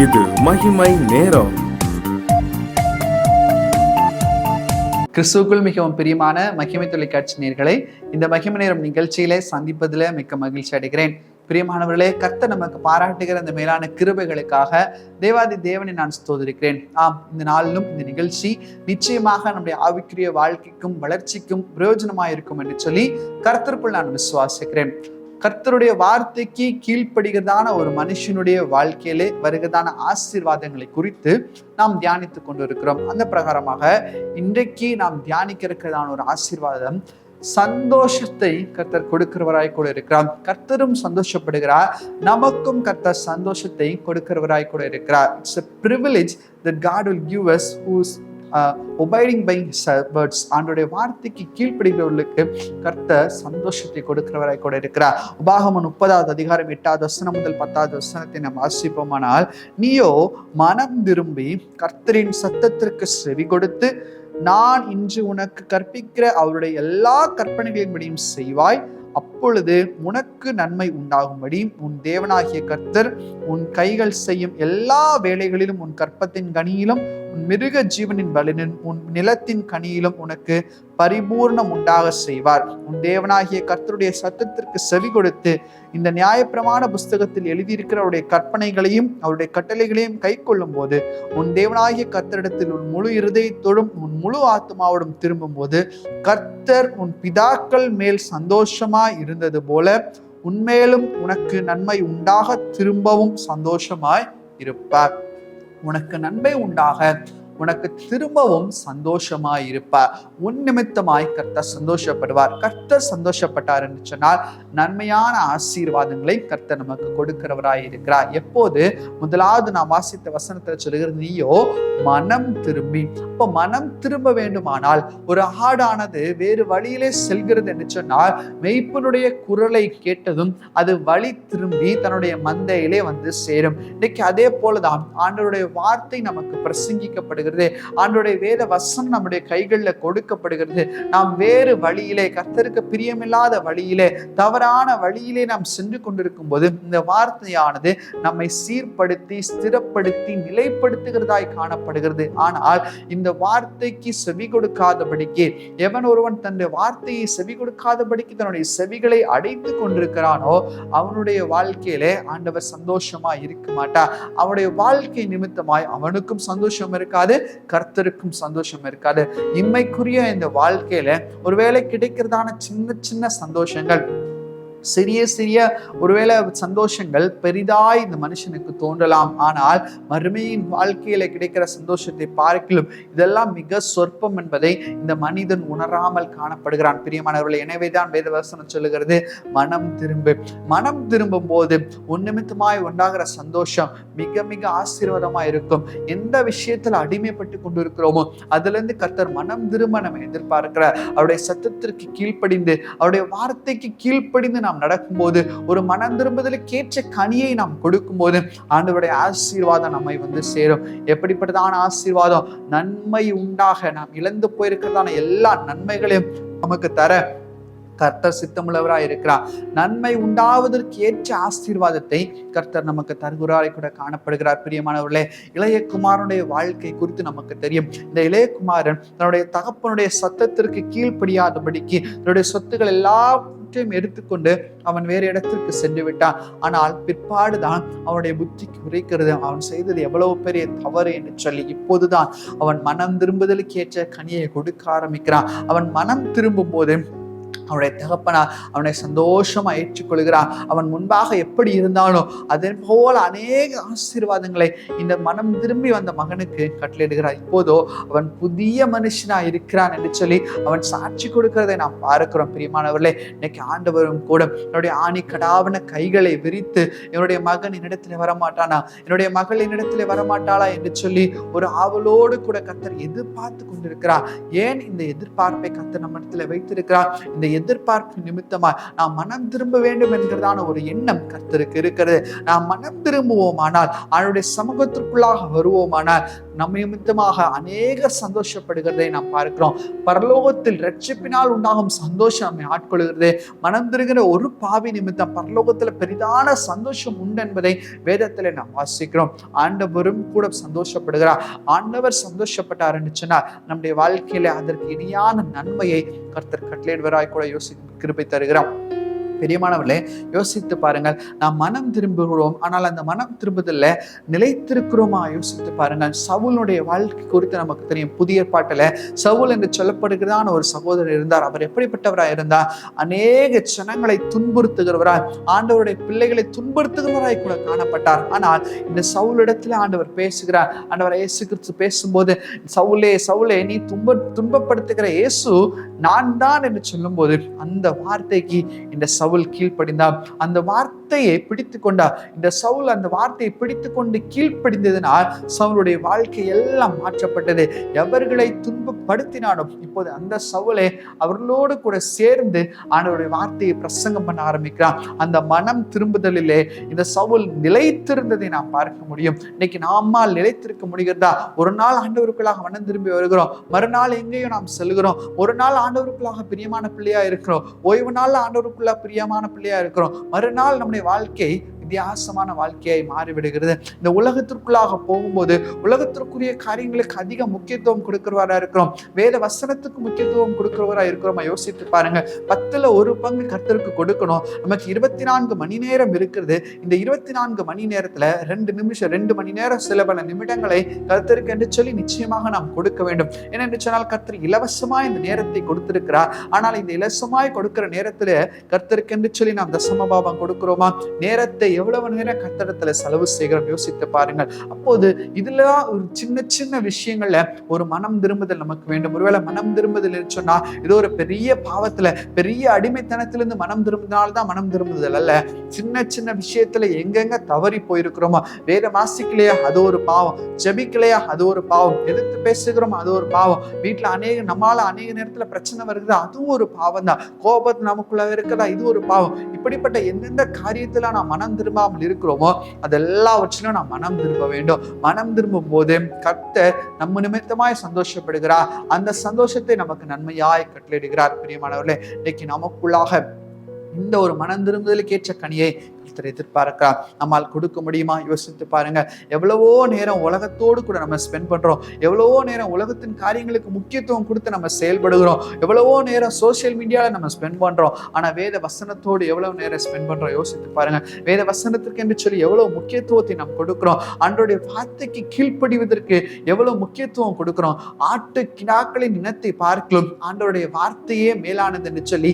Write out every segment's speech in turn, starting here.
இது மகிமை நேரம். கிறிஸ்துவுக்குள் மிகவும் பிரியமான மகிமை தொலைக்காட்சி நேயர்களை, இந்த மகிமை நேரம் நிகழ்ச்சியிலே சந்திப்பதில் மிக்க மகிழ்ச்சி அடைகிறேன். பிரியமானவர்களே, கர்த்தர் நமக்கு பாராட்டுகிற இந்த மேலான கிருபைகளுக்காக தேவாதி தேவனை நான் ஸ்தோத்திரிக்கிறேன். இந்த நாளிலும் இந்த நிகழ்ச்சி நிச்சயமாக நம்முடைய ஆவிக்குரிய வாழ்க்கைக்கும் வளர்ச்சிக்கும் பிரயோஜனமாக இருக்கும் என்று சொல்லி கர்த்தருக்குள் நான் விசுவாசிக்கிறேன். கர்த்தருடைய வார்த்தைக்கு கீழ்ப்படுகிறதான ஒரு மனுஷனுடைய வாழ்க்கையிலே வருகிறதான ஆசீர்வாதங்களை குறித்து நாம் தியானித்துக் கொண்டு இருக்கிறோம். அந்த பிரகாரமாக இன்றைக்கு நாம் தியானிக்க இருக்கிறதான ஒரு ஆசீர்வாதம், சந்தோஷத்தை கர்த்தர் கொடுக்கிறவராய் கூட இருக்கிறார். கர்த்தரும் சந்தோஷப்படுகிறார், நமக்கும் கர்த்தர் சந்தோஷத்தை கொடுக்கிறவராய் கூட இருக்கிறார். It's a privilege that God will give us who's obeying by his words. ஆண்டவருடைய வார்த்தைக்கு கீழ்ப்படுகிறவர்களுக்கு கர்த்தர் சந்தோஷத்தை கொடுக்கிறவராய் கூட இருக்கிறார். உபாகமம் 30வது அதிகாரம் 8வது வசனம் முதல் 10வது வசனத்தை நாம் வாசிப்போமானால், நீயோ மனம் திரும்பி கர்த்தரின் சத்தத்திற்கு செவி கொடுத்து நான் இன்று உனக்கு கற்பிக்கிற அவருடைய எல்லா கற்பனைகளின்படியும் செய்வாய். அப்பொழுது உனக்கு நன்மை உண்டாகும்படி உன் தேவனாகிய கர்த்தர் உன் கைகள் செய்யும் எல்லா வேலைகளிலும், உன் கற்பத்தின் கனியிலும், உன் மிருக ஜீவனின் பலனின், உன் நிலத்தின் கனியிலும் உனக்கு பரிபூர்ணம் உண்டாக செய்வார். உன் தேவனாகிய கர்த்தருடைய சத்தத்திற்கு செவி கொடுத்து இந்த நியாயப்பிரமாண புஸ்தகத்தில் எழுதியிருக்கிற அவருடைய கற்பனைகளையும் அவருடைய கட்டளைகளையும் கை கொள்ளும் போது, உன் தேவனாகிய கர்த்தரிடத்தில் உன் முழு இருதயத்தோடும் உன் முழு ஆத்மாவோடும் திரும்பும் போது, கர்த்தர் உன் பிதாக்கள் மேல் சந்தோஷமாய் இருந்தது போல உன்மேலும் உனக்கு நன்மை உண்டாக திரும்பவும் சந்தோஷமாய் இருப்பார். உனக்கு நன்மை உண்டாக உனக்கு திரும்பவும் சந்தோஷமாய் இருப்பார். உன் நிமித்தமாய் கர்த்தர் சந்தோஷப்படுவார். கர்த்தர் சந்தோஷப்பட்டார் என்று சொன்னால் நன்மையான ஆசீர்வாதங்களை கர்த்தர் நமக்கு கொடுக்கிறவராய் இருக்கிறார். எப்போது? முதலாவது நான் வாசித்த வசனத்தில் சொல்லுகிறது, நீயோ மனம் திரும்பி. அப்போ மனம் திரும்ப வேண்டுமானால், ஒரு ஆடானது வேறு வழியிலே செல்கிறது என்று சொன்னால் மெய்ப்பனுடைய குரலை கேட்டதும் அது வழி திரும்பி தன்னுடைய மந்தையிலே வந்து சேரும். இன்னைக்கு அதே போலதான் ஆண்டவருடைய வார்த்தை நமக்கு பிரசங்கிக்கப்படுகிறது. ஆண்டவருடைய வேத வசனம் நம்முடைய கைகளில் கொடுக்கப்படுகிறது. நாம் வேறு வழியிலே, கர்த்தருக்கு பிரியமில்லாத வழியிலே, தவறான வழியிலே நாம் சென்று கொண்டிருக்கும் போது இந்த வார்த்தையானது நம்மை சீர்படுத்தி ஸ்திரப்படுத்தி நிலைப்படுத்துகிறதாய் காணப்படுகிறது. ஆனால் இந்த வார்த்தைக்கு செவி கொடுக்காதபடிக்கு, எவன் ஒருவன் தன்னுடைய வார்த்தையை செவி கொடுக்காதபடிக்கு தன்னுடைய செவிகளை அடைத்து கொண்டிருக்கிறானோ அவனுடைய வாழ்க்கையிலே ஆண்டவர் சந்தோஷமா இருக்க மாட்டார். அவனுடைய வாழ்க்கை நிமித்தமாய் அவனுக்கும் சந்தோஷம் இருக்காது, கர்த்தருக்கும் சந்தோஷம் இருக்காது. இம்மைக்குரிய இந்த வாழ்க்கையில ஒருவேளை கிடைக்கிறதான சின்ன சின்ன சந்தோஷங்கள், சிறிய சிறிய ஒருவேளை சந்தோஷங்கள் பெரிதாய் இந்த மனுஷனுக்கு தோன்றலாம். ஆனால் மறுமையின் வாழ்க்கையில கிடைக்கிற சந்தோஷத்தை பார்க்கிலும் இதெல்லாம் மிக சொற்பம் என்பதை இந்த மனிதன் உணராமல் காணப்படுகிறான். பிரியமானவர்களே, எனவேதான் வேதவசனம் சொல்லுகிறது, மனம் திரும்பு. மனம் திரும்பும் போது உன் நிமித்தமாய் உண்டாகிற சந்தோஷம் மிக மிக ஆசீர்வாதமாய் இருக்கும். எந்த விஷயத்துல அடிமைப்பட்டு கொண்டு இருக்கிறோமோ அதுல இருந்து கர்த்தர் மனம் திரும்ப நம்ம எதிர்பார்க்கிறார். அவருடைய சத்தத்திற்கு கீழ்ப்படிந்து, அவருடைய வார்த்தைக்கு கீழ்ப்படிந்து நாம் நடக்கும்போது, ஒரு மனம் திரும்புதலுக்கு ஏற்ற கனியை நாம் கொடுக்கும் போது ஆண்டவருடைய ஆசீர்வாதம் நம்மை வந்து சேரும். எப்படிப்பட்டதான ஆசீர்வாதம்? நன்மை உண்டாக, நாம் இழந்து போயிருக்கிறதான எல்லா நன்மைகளையும் நமக்கு தர கர்த்தர் சித்தமுள்ளவராய் இருக்கிறார். நன்மை உண்டாவதற்கு ஏற்ற ஆசீர்வாதத்தை கர்த்தர் நமக்கு தருகிறாய் கூட காணப்படுகிறார். பிரியமானவர்களே, இளைய குமாரனுடைய வாழ்க்கை குறித்து நமக்கு தெரியும். இந்த இளைய குமாரன் தன்னுடைய தகப்பனுடைய சத்தத்திற்கு கீழ்ப்படியாதபடிக்கு தன்னுடைய சொத்துக்கள் எல்லாவற்றையும் எடுத்துக்கொண்டு அவன் வேறு இடத்திற்கு சென்று விட்டான். ஆனால் பிற்பாடுதான் அவனுடைய புத்திக்கு உரைக்கிறது, அவன் செய்தது எவ்வளவு பெரிய தவறு என்று சொல்லி. இப்போதுதான் அவன் மனம் திரும்புதலுக்கு ஏற்ற கனியை கொடுக்க ஆரம்பிக்கிறான். அவன் மனம் திரும்பும் போது அவனுடைய தகப்பனார் அவனை சந்தோஷமா ஏற்றுக்கொள்கிறான். அவன் முன்பாக எப்படி இருந்தானோ அதே போல அநேக ஆசீர்வாதங்களை இந்த மனம் திரும்பி வந்த மகனுக்கு கட்டளையிடுகிறார். இப்போதோ அவன் புதிய மனுஷனா இருக்கிறான் என்று சொல்லி அவன் சாட்சி கொடுக்கிறதை நாம் பார்க்கிறோம். பிரியமானவர்களே, இன்னைக்கு ஆண்டவரும் கூட என்னுடைய ஆணி கடாவன கைகளை விரித்து, என்னுடைய மகன் என்னிடத்துல வரமாட்டானா, என்னுடைய மகள் என்னிடத்துல வரமாட்டாளா என்று சொல்லி ஒரு ஆவலோடு கூட கர்த்தர் எதிர்பார்த்து கொண்டிருக்கிறார். ஏன் இந்த எதிர்பார்ப்பை கர்த்தர் நம்ம இடத்துல வைத்திருக்கிறார்? இந்த எதிர்பார்ப்பு நிமித்தமா நாம் மனம் திரும்ப வேண்டும் என்கிறதான ஒரு எண்ணம் கர்த்தருக்கு இருக்கிறது. நாம் மனம் திரும்புவோமானால், அவருடைய சமூகத்திற்குள்ளாக வருவோமானால், நம்ம நிமித்தமாக அநேக சந்தோஷப்படுகிறதை நாம் பார்க்கிறோம். பரலோகத்தில் ரட்சிப்பினால் உண்டாகும் சந்தோஷம் நம்மை ஆட்கொள்கிறது. மனம் திருகிற ஒரு பாவி நிமித்தம் பரலோகத்துல பெரிதான சந்தோஷம் உண்டு என்பதை வேதத்துல நாம் வாசிக்கிறோம். ஆண்டவரும் கூட சந்தோஷப்படுகிறார். ஆண்டவர் சந்தோஷப்பட்டார் என்று சொன்னார் நம்முடைய வாழ்க்கையில அதற்கு இனியான நன்மையை கர்த்தர் கட்டளையிடுவராய் கூட யோசிக்க கிருபை தருகிறார். பெரியமானவர்களே, யோசித்து பாருங்கள். நாம் மனம் திரும்புகிறோம், ஆனால் அந்த மனம் திரும்புதல்ல நிலைத்திருக்கிறோமா? யோசித்து பாருங்கள். சவுலுடைய வாழ்க்கை குறித்து நமக்கு தெரியும். புதிய ஏற்பாட்டில் சவுல் என்று சொல்லப்படுகிறதான ஒரு சகோதரர் இருந்தார். அவர் எப்படிப்பட்டவராய் இருந்தார்? அநேக ஜனங்களை துன்புறுத்துகிறவராய், ஆண்டவருடைய பிள்ளைகளை துன்புறுத்துகிறவராய் கூட காணப்பட்டார். ஆனால் இந்த சவுலிடத்தில் ஆண்டவர் பேசுகிறார். ஆண்டவர் இயேசு கிறிஸ்து பேசும்போது, சவுலே சவுலே நீ துன்பப்படுத்துகிற இயேசு நான் தான் என்று சொல்லும் போது அந்த வார்த்தைக்கு இந்த சவுல் கீழ்ப்படிந்தார். அந்த வார்த்தையை பிடித்து கொண்டார். இந்த சவுல் அந்த வார்த்தையை பிடித்து கொண்டு கீழ்ப்படிந்ததனால் சவுளுடைய வாழ்க்கை எல்லாம் மாற்றப்பட்டது. எவர்களை துன்பப்படுத்தினாலும் இப்போது அந்த சவுலை அவர்களோடு கூட சேர்ந்து ஆண்டவருடைய வார்த்தையை பிரசங்கம் பண்ண ஆரம்பிக்கிறான். அந்த மனம் திரும்புதலிலே இந்த சவுல் நிலைத்திருந்ததை நாம் பார்க்க முடியும். இன்னைக்கு நாமால் நிலைத்திருக்க முடிகிறதா? ஒரு நாள் ஆண்டவருக்குள்ளாக மனம் திரும்பி வருகிறோம், மறுநாள் எங்கேயும் நாம் செல்கிறோம். ஒரு நாள் ஆண்டவருக்குள்ளாக பிரியமான பிள்ளையா இருக்கிறோம், ஓய்வு நாள் ஆண்டவருக்குள்ள பிரியமான பிள்ளையா இருக்கிறோம், மறுநாள் நம்முடைய வாழ்க்கை வித்தியாசமான வாழ்க்கையை மாறிவிடுகிறது. இந்த உலகத்திற்குள்ளாக போகும்போது உலகத்திற்குரிய காரியங்களுக்கு அதிக முக்கியத்துவம் கொடுக்கிறவரா இருக்கிறோம், வேத வசனத்துக்கு முக்கியத்துவம் கொடுக்கிறவரா இருக்கிறோமா? யோசித்து பாருங்க. 10ல் 1 பங்கு கர்த்தருக்கு கொடுக்கணும். நமக்கு 24 மணி நேரம் இருக்கிறது. இந்த 24 மணி நேரத்துல 2 மணி நேரம் சில பல நிமிடங்களை கர்த்தருக்கு என்று சொல்லி நிச்சயமாக நாம் கொடுக்க வேண்டும். ஏனென்று சொன்னால் கர்த்தர் இலவசமாய் இந்த நேரத்தை கொடுத்திருக்கிறார். ஆனால் இந்த இலவசமாய் கொடுக்கிற நேரத்துல கர்த்தருக்கு என்று சொல்லி நாம் தசமபாவம் கொடுக்கிறோமா? நேரத்தை எவ்வளவு நேரம் கர்த்தரிடத்துல செலவு செய்கிறோம்? யோசித்து பாருங்கள். அப்போது இதுல ஒரு சின்ன சின்ன விஷயங்கள்ல ஒரு மனம் திரும்புதல் நமக்கு வேண்டும். ஒருவேளை மனம் திரும்புதல் சொன்னா இது ஒரு பெரிய பாவத்துல பெரிய அடிமைத்தனத்திலிருந்து மனம் திரும்பினால்தான் மனம் திரும்புதல் அல்ல. சின்ன சின்ன விஷயத்துல எங்கெங்க தவறி போயிருக்கிறோமோ, வேதம் வாசிக்கலையா அது ஒரு பாவம், ஜெபிக்கலையா அது ஒரு பாவம், எதிர்த்து பேசுகிறோம் அது ஒரு பாவம், வீட்டுல நம்மால அநேக நேரத்துல பிரச்சனை வருது அதுவும் ஒரு பாவம் தான், கோபத்து நமக்குள்ள இருக்கிறதா இது ஒரு பாவம். இப்படிப்பட்ட எந்தெந்த காரியத்துல நான் மனம் திரும்பாமல் இருக்கிறோமோ அதெல்லாவற்றிலும் நாம் மனம் திரும்ப வேண்டும். மனம் திரும்பும் போது கர்த்தர் நம்ம நிமித்தமாய் சந்தோஷப்படுகிறார். அந்த சந்தோஷத்தை நமக்கு நன்மையாய் கட்டளையிடுகிறார். பிரியமானவர்களே, இன்னைக்கு நமக்குள்ளாக இந்த ஒரு மனம் திரும்புதலுக்கு ஏற்ற கனியை எதிர்பார்க்கிறார். நம்மால் கொடுக்க முடியுமா? யோசித்து பாருங்க. எவ்வளவோ நேரம் உலகத்தோடு கூட நம்ம ஸ்பெண்ட் பண்றோம், எவ்வளவோ நேரம் உலகத்தின் காரியங்களுக்கு முக்கியத்துவம் கொடுத்து நம்ம செயல்படுகிறோம், எவ்வளவோ நேரம் சோசியல் மீடியால நம்ம ஸ்பெண்ட் பண்றோம். ஆனா வேத வசனத்தோடு எவ்வளவு நேரம் ஸ்பெண்ட் பண்றோம்? யோசித்து பாருங்க. வேத வசனத்திற்கு என்று சொல்லி எவ்வளவு முக்கியத்துவத்தை நாம் கொடுக்கிறோம். ஆண்டவருடைய வார்த்தைக்கு கீழ்ப்படிவதற்கு எவ்வளவு முக்கியத்துவம் கொடுக்கிறோம். ஆட்டு கிடாக்களின் இனத்தை பார்க்கலாம் ஆண்டவருடைய வார்த்தையே மேலானது என்று சொல்லி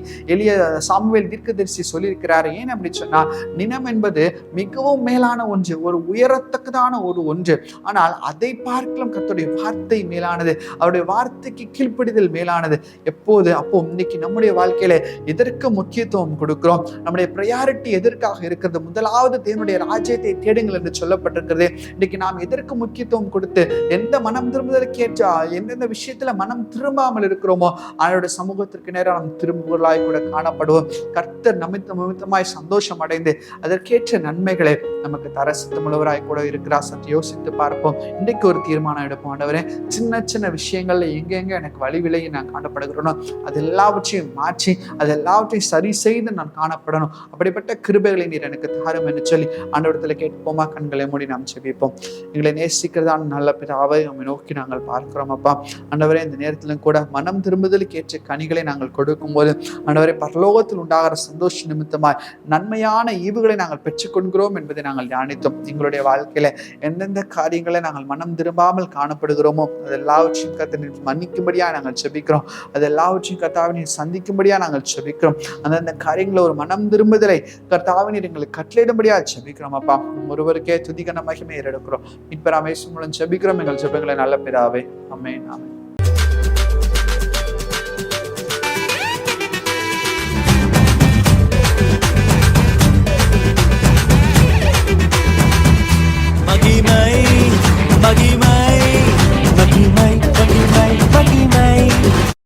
சாமுவேல் தீர்க்கதரிசி சொல்லியிருக்கிறார். ஏன் அப்படி சொன்னா, தினம் என்பது மிகவும் மேலான ஒன்று, ஒரு உயரத்தக்கதான ஒரு ஒன்று. ஆனால் அதை பார்க்கலாம் கர்த்தருடைய வார்த்தை மேலானது, அவருடைய வார்த்தைக்கு கீழ்ப்படிதல் மேலானது. எப்போது? அப்போ இன்னைக்கு நம்முடைய வாழ்க்கையில எதற்கு முக்கியத்துவம் கொடுக்கிறோம்? நம்முடைய ப்ரையாரிட்டி எதற்காக இருக்கிறது? முதலாவது தேவனுடைய ராஜ்யத்தை தேடுங்கள் என்று சொல்லப்பட்டிருக்கிறது. இன்னைக்கு நாம் எதற்கு முக்கியத்துவம் கொடுத்து எந்த மனம் திரும்புதலுக்கு ஏற்ற எந்தெந்த விஷயத்துல மனம் திரும்பாமல் இருக்கிறோமோ அவருடைய சமூகத்திற்கு நேரம் நாம் திரும்புவர்களாய் கூட காணப்படுவோம். கர்த்தர் நிமித்தமாய் சந்தோஷம் அடைந்து அதற்கேற்ற நன்மைகளை நமக்கு தர சித்தமுள்ளவராய் கூட இருக்கிறார். சற்று யோசித்து பார்ப்போம். இன்றைக்கு ஒரு தீர்மானம் எடுப்போம். ஆண்டவரே, சின்ன சின்ன விஷயங்கள்ல எங்கெங்க எனக்கு வழி விலகி நான் காணப்படுகிறேனோ அது எல்லாவற்றையும் மாற்றி அது எல்லாவற்றையும் சரி செய்து நான் காணப்படணும். அப்படிப்பட்ட கிருபைகளை நீர் எனக்கு தாரும் என்று சொல்லி ஆண்டவரிடத்துல கேட்போமா? கண்களை மூடி நாம் செபிப்போம். எங்களை நேசிக்கிறதான நல்ல பிதாவை நம்மை நோக்கி நாங்கள் பார்க்கிறோம். அப்பா ஆண்டவரே, இந்த நேரத்திலும் கூட மனம் திரும்புதலுக்கு ஏற்ற கனிகளை நாங்கள் கொடுக்கும் போது ஆண்டவரே, பரலோகத்தில் உண்டாகிற சந்தோஷ நிமித்தமாய் நன்மையான ஈவுகளை நாங்கள் பெற்றுக்கொள்கிறோம் என்பதை நாங்கள் தியானித்தோம். எங்களுடைய வாழ்க்கையில எந்தெந்த காரியங்களை நாங்கள் மனம் திரும்பாமல் காணப்படுகிறோமோ அது எல்லாவற்றையும் கர்த்தர் மன்னிக்கும்படியா நாங்கள் செபிக்கிறோம். அது எல்லாவற்றையும் கர்த்தாவை நீர் சந்திக்கும்படியா நாங்கள் செபிக்கிறோம். அந்தந்த காரியங்களை ஒரு மனம் திரும்புதலை கர்த்தாவை நீர் எங்களுக்கு கட்டளையிடும்படியா செபிக்கிறோம். அப்பா ஒருவருக்கே துதிகன மகிமை ஏறெடுக்கிறோம். மீட்பர் இயேசு மூலம் செபிக்கிறோம் எங்கள் ஜெபங்களை நல்ல பிதாவே. ஆமென். ஆமென். மகிமை மகிமை மகிமை மகிமை மகிமை